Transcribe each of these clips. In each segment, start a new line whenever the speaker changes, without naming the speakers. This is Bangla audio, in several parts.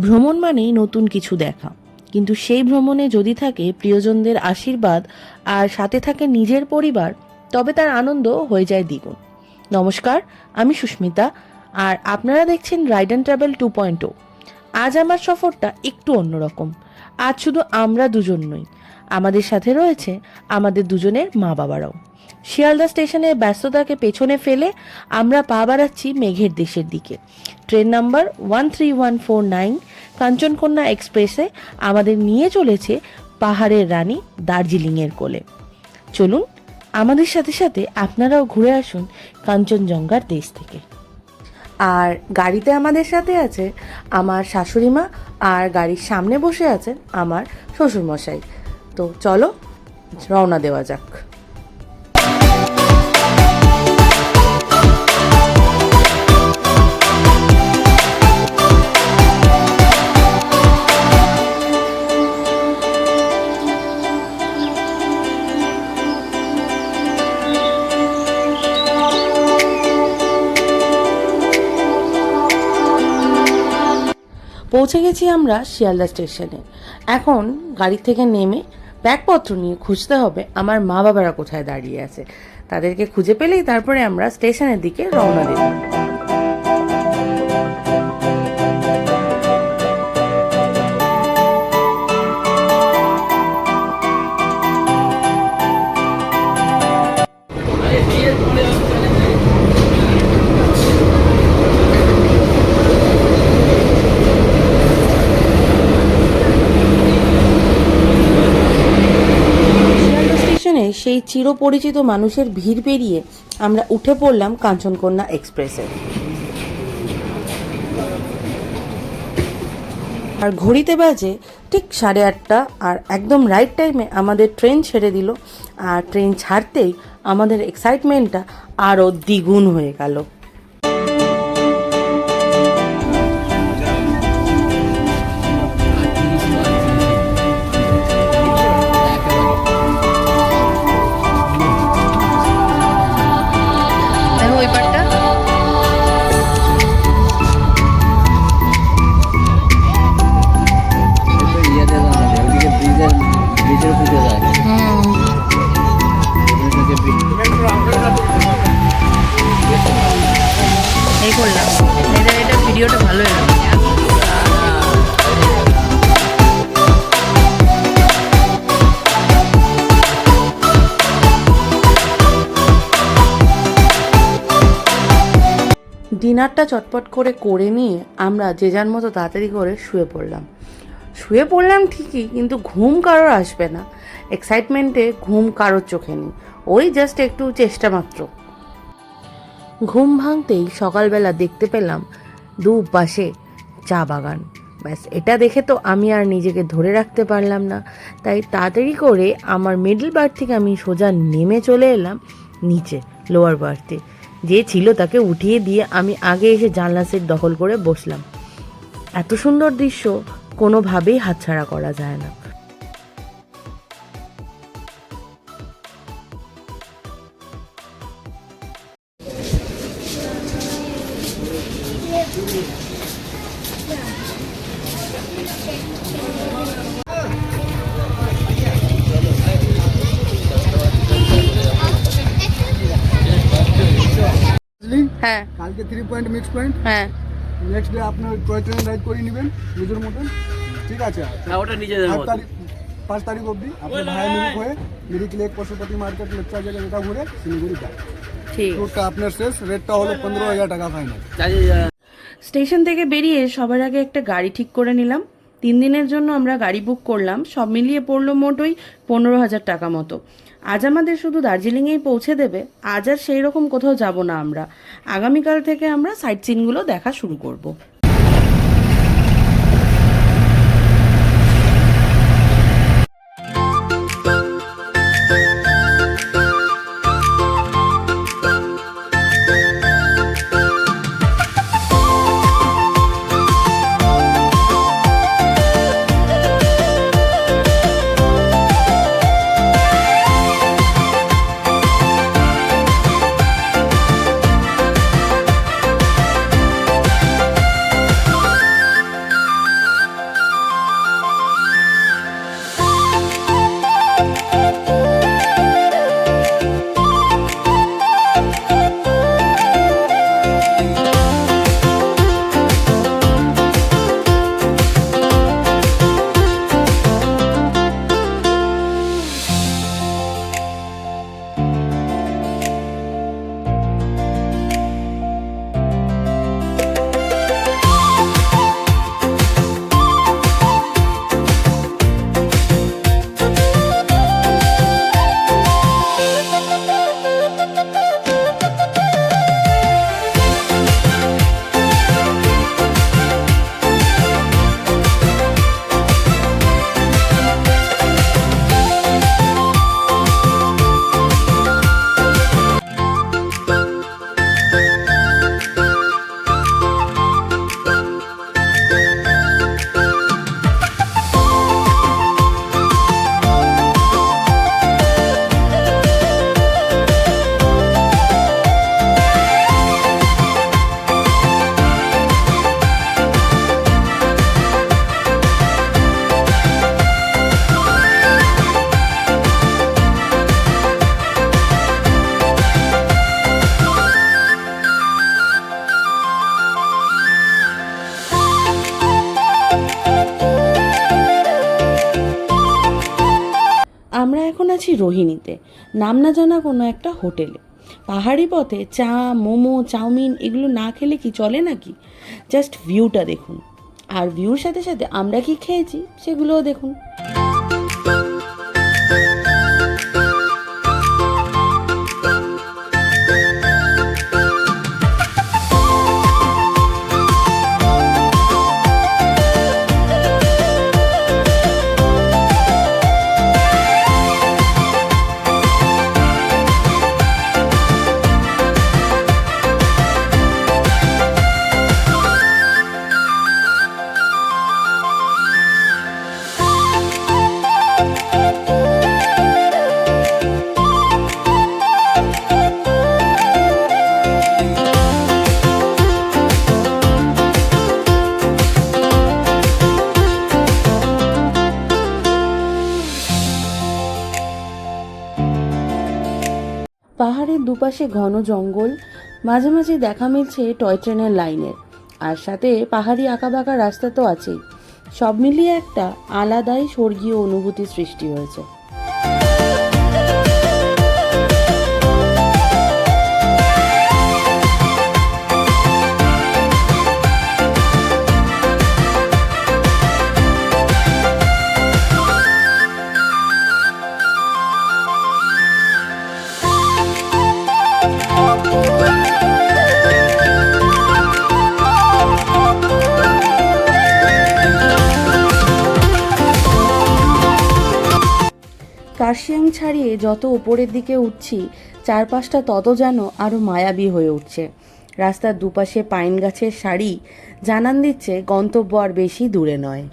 ভ্রমণ মানেই নতুন কিছু দেখা, কিন্তু সেই ভ্রমণে যদি থাকে প্রিয়জনদের আশীর্বাদ আর সাথে থাকে নিজের পরিবার, তবে তার আনন্দ হয়ে যায় দ্বিগুণ। নমস্কার, আমি সুস্মিতা, আর আপনারা দেখছেন রাইড অ্যান্ড ট্রাভেল 2.0। আজ আমার সফরটা একটু অন্যরকম। আজ শুধু আমরা দুজন নই, আমাদের সাথে রয়েছে আমাদের দুজনের মা বাবারাও। শিয়ালদা স্টেশনের ব্যস্ততাকে পেছনে ফেলে আমরা পা বাড়াচ্ছি মেঘের দেশের দিকে। ট্রেন নাম্বার 13149 কাঞ্চনকন্যা এক্সপ্রেসে আমাদের নিয়ে চলেছে পাহাড়ের রানী দার্জিলিংয়ের কোলে। চলুন আমাদের সাথে সাথে আপনারাও ঘুরে আসুন কাঞ্চনজঙ্ঘার দেশ থেকে। আর গাড়িতে আমাদের সাথে আছে আমার শাশুড়ি মা, আর গাড়ির সামনে বসে আছেন আমার শ্বশুরমশাই। তো চলো রওনা দেওয়া যাক। পৌঁছে গেছি আমরা শিয়ালদা স্টেশনে। এখন গাড়ি থেকে নেমে ব্যাগপত্র নিয়ে খুঁজতে হবে আমার মা বাবারা কোথায় দাঁড়িয়ে আছে। তাদেরকে খুঁজে পেলেই তারপরে আমরা স্টেশনের দিকে রওনা দেব। সেই চিরপরিচিত মানুষের ভিড় পেরিয়ে আমরা উঠে পড়লাম কাঞ্চনকন্যা এক্সপ্রেসে। আর ঘড়িতে বাজে ঠিক 8:30, আর একদম রাইট টাইমে আমাদের ট্রেন ছেড়ে দিল। আর ট্রেন ছাড়তেই আমাদের এক্সাইটমেন্টটা আরও দ্বিগুণ হয়ে গেল। এই করলাম, এটা ভিডিওটা ভালো এলো। ডিনারটা চটপট করে নিয়ে আমরা যে যার মতো তাড়াতাড়ি করে শুয়ে পড়লাম ঠিকই, কিন্তু ঘুম কারোর আসবে না। এক্সাইটমেন্টে ঘুম কারোর চোখে নেই, ওই জাস্ট একটু চেষ্টা মাত্র। ঘুম ভাঙতেই সকালবেলা দেখতে পেলাম দুপাশে চা বাগান। ব্যাস, এটা দেখে তো আমি আর নিজেকে ধরে রাখতে পারলাম না। তাই তাড়াতাড়ি করে আমার মিডল বার্থ থেকে আমি সোজা নেমে চলে এলাম নিচে লোয়ার বার্থে। যে ছিল তাকে উঠিয়ে দিয়ে আমি আগে এসে জানলা সিট দখল করে বসলাম। এত সুন্দর দৃশ্য কোনোভাবেই হাতছাড়া করা যায় না। হ্যাঁ,
কালকে 3 পয়েন্ট মিক্স পয়েন্ট।
হ্যাঁ,
নেক্সট ডে আপনার টয় ট্রেন রাইড করে নেবেন নিজের মতন, ঠিক আছে?
হ্যাঁ, ওটা নিজেদের মতো।
5 তারিখ অবধি আপনি ভায়া মিরিক হয়ে Mirik lake Pashupati market lecture জায়গা যেটা ঘুরে শিলিগুড়ি যায়।
ঠিক।
ট্যুরটা আপনার শেষ, রেটটা হলো 15,000 টাকা ফাইনাল।
স্টেশন থেকে বেরিয়ে সবার আগে একটা গাড়ি ঠিক করে নিলাম। 3 দিনের জন্য আমরা গাড়ি বুক করলাম, সব মিলিয়ে পড়লো মোট ওই 15,000 টাকা মতো। আজ আমাদের শুধু দার্জিলিংয়েই পৌঁছে দেবে। আজ আর সেই রকম কোথাও যাব না আমরা। আগামীকাল থেকে আমরা সাইট সিনগুলো দেখা শুরু করব। আছি রোহিণীতে, নাম না জানা কোনো একটা হোটেলে। পাহাড়ি পথে চা, মোমো, চাউমিন এগুলো না খেলে কি চলে নাকি? জাস্ট ভিউটা দেখুন, আর ভিউর সাথে সাথে আমরা কি খেয়েছি সেগুলোও দেখুন। পাহাড়ের দুপাশে ঘন জঙ্গল, মাঝে মাঝে দেখা মিলছে টয় ট্রেনের লাইনের, আর সাথে পাহাড়ি আঁকাবাঁকা রাস্তা তো আছেই। সব মিলিয়ে একটা আলাদাই স্বর্গীয় অনুভূতি সৃষ্টি হয়েছে। কার্শিয়াং ছাড়িয়ে যত উপরের দিকে উঠছি, চারপাশটা তত যেন আরও মায়াবী হয়ে উঠছে। রাস্তার দুপাশে পাইন গাছের সারি জানান দিচ্ছে গন্তব্য আর বেশি দূরে নয়।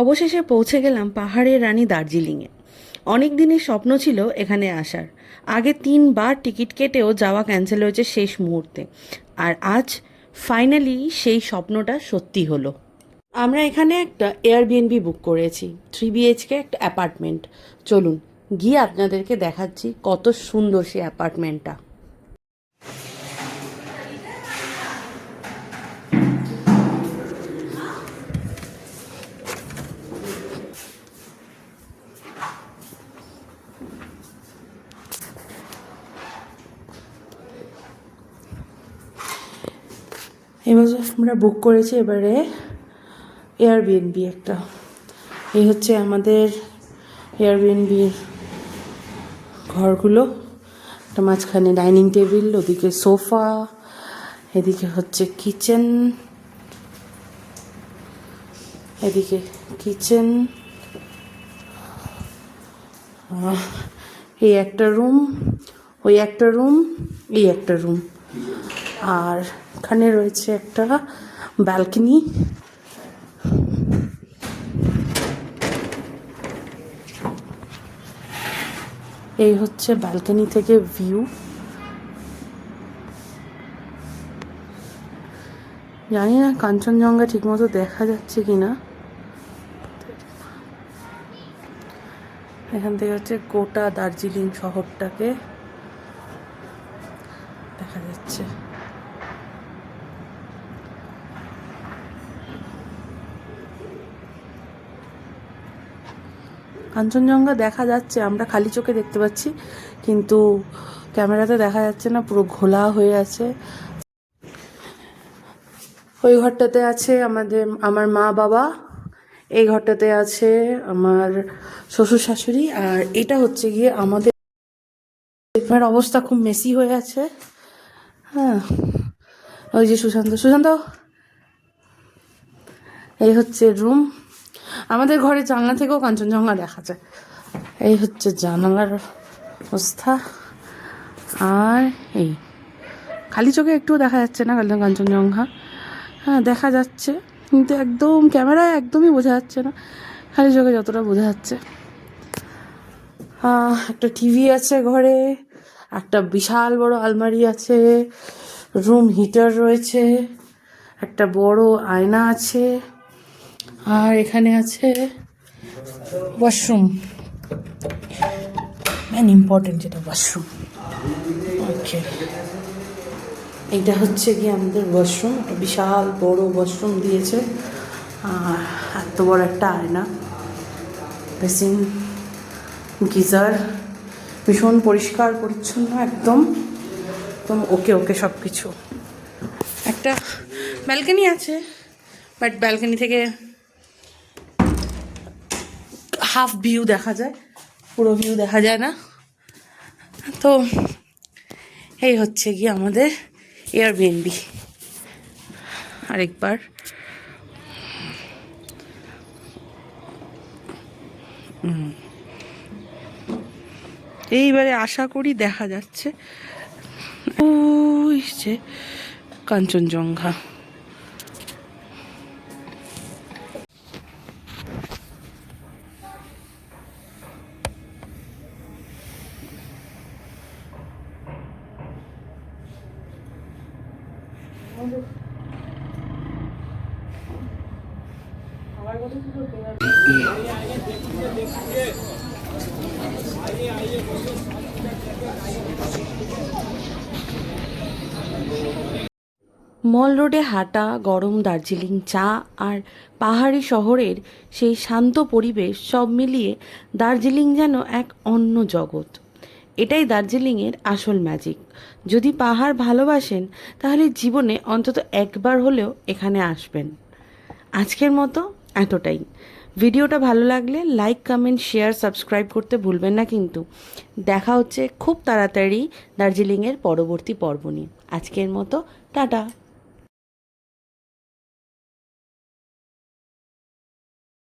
অবশেষে পৌঁছে গেলাম পাহাড়ের রানী দার্জিলিংয়ে। অনেক দিনের স্বপ্ন ছিল এখানে আসার। আগে 3বার টিকিট কেটেও যাওয়া ক্যান্সেল হয়েছে শেষ মুহূর্তে, আর আজ ফাইনালি সেই স্বপ্নটা সত্যি হলো। আমরা এখানে একটা এয়ারবিএনবি বুক করেছি, 3 BHK একটা অ্যাপার্টমেন্ট। চলুন গিয়ে আপনাদেরকে দেখাচ্ছি কত সুন্দর সেই অ্যাপার্টমেন্টটা। এবার আমরা বুক করেছি এবারে এয়ারবিএনবি একটা। এই হচ্ছে আমাদের এয়ারবিএনবির ঘরগুলো। একটা মাঝখানে ডাইনিং টেবিল, ওদিকে সোফা, এদিকে হচ্ছে কিচেন, এদিকে কিচেন, এই একটা রুম, ওই একটা রুম, এই একটা রুম, আর এখানে রয়েছে একটা ব্যালকনি। এই হচ্ছে ব্যালকনি থেকে ভিউ। জানি না কাঞ্চনজঙ্ঘা ঠিকমতো দেখা যাচ্ছে কিনা। এখান থেকে হচ্ছে গোটা দার্জিলিং শহরটাকে দেখা যাচ্ছে। কাঞ্চনজঙ্ঘা দেখা যাচ্ছে, আমরা খালি চোখে দেখতে পাচ্ছি, কিন্তু ক্যামেরাতে দেখা যাচ্ছে না, পুরো ঘোলা হয়ে আছে। ওই ঘরটাতে আছে আমার মা বাবা, এই ঘরটাতে আছে আমার শ্বশুর শাশুড়ি, আর এটা হচ্ছে গিয়ে আমাদের অবস্থা খুব মেসি হয়ে আছে। হ্যাঁ, ওই যে সুশান্ত, এই হচ্ছে রুম। আমাদের ঘরের জানলা থেকেও কাঞ্চনজঙ্ঘা দেখা যায়। এই হচ্ছে জানালার অবস্থা। আর এই খালি চোখে একটুও দেখা যাচ্ছে না কাঞ্চনজঙ্ঘা। হ্যাঁ, দেখা যাচ্ছে কিন্তু একদম ক্যামেরায় একদমই বোঝা যাচ্ছে না, খালি চোখে যতটা বোঝা যাচ্ছে। একটা টিভি আছে ঘরে, একটা বিশাল বড় আলমারি আছে, রুম হিটার রয়েছে, একটা বড় আয়না আছে, আর এখানে আছে ওয়াশরুম, মেন ইম্পর্টেন্ট যেটা ওয়াশরুম। ওকে, এইটা হচ্ছে গিয়ে আমাদের ওয়াশরুম, একটা বিশাল বড় ওয়াশরুম দিয়েছে, আর এত বড় একটা আয়না, বেসিন, গিজার, ভীষণ পরিষ্কার পরিচ্ছন্ন, একদম একদম ওকে সব কিছু। একটা ব্যালকনি আছে, বাট ব্যালকনি থেকে হাফ ভিউ দেখা যায়, পুরো ভিউ দেখা যায় না। তো এই হচ্ছে গিয়ে আমাদের এয়ারবিএনবি। আরেকবার এইবারে আশা করি দেখা যাচ্ছে ওই যে কাঞ্চনজঙ্ঘা। মল রোডে হাঁটা, গরম দার্জিলিং চা আর পাহাড়ি শহরের সেই শান্ত পরিবেশ সব মিলিয়ে দার্জিলিং যেন এক অন্য জগৎ। এটাই দার্জিলিংয়ের আসল ম্যাজিক। যদি পাহাড় ভালোবাসেন তাহলে জীবনে অন্তত একবার হলেও এখানে আসবেন। আজকের মতো এতটাই। ভিডিওটা ভালো লাগলে লাইক, কমেন্ট, শেয়ার, সাবস্ক্রাইব করতে ভুলবেন না কিন্তু। দেখা হচ্ছে খুব তাড়াতাড়ি দার্জিলিংয়ের পরবর্তী পর্ব নিয়ে। আজকের মতো টাটা।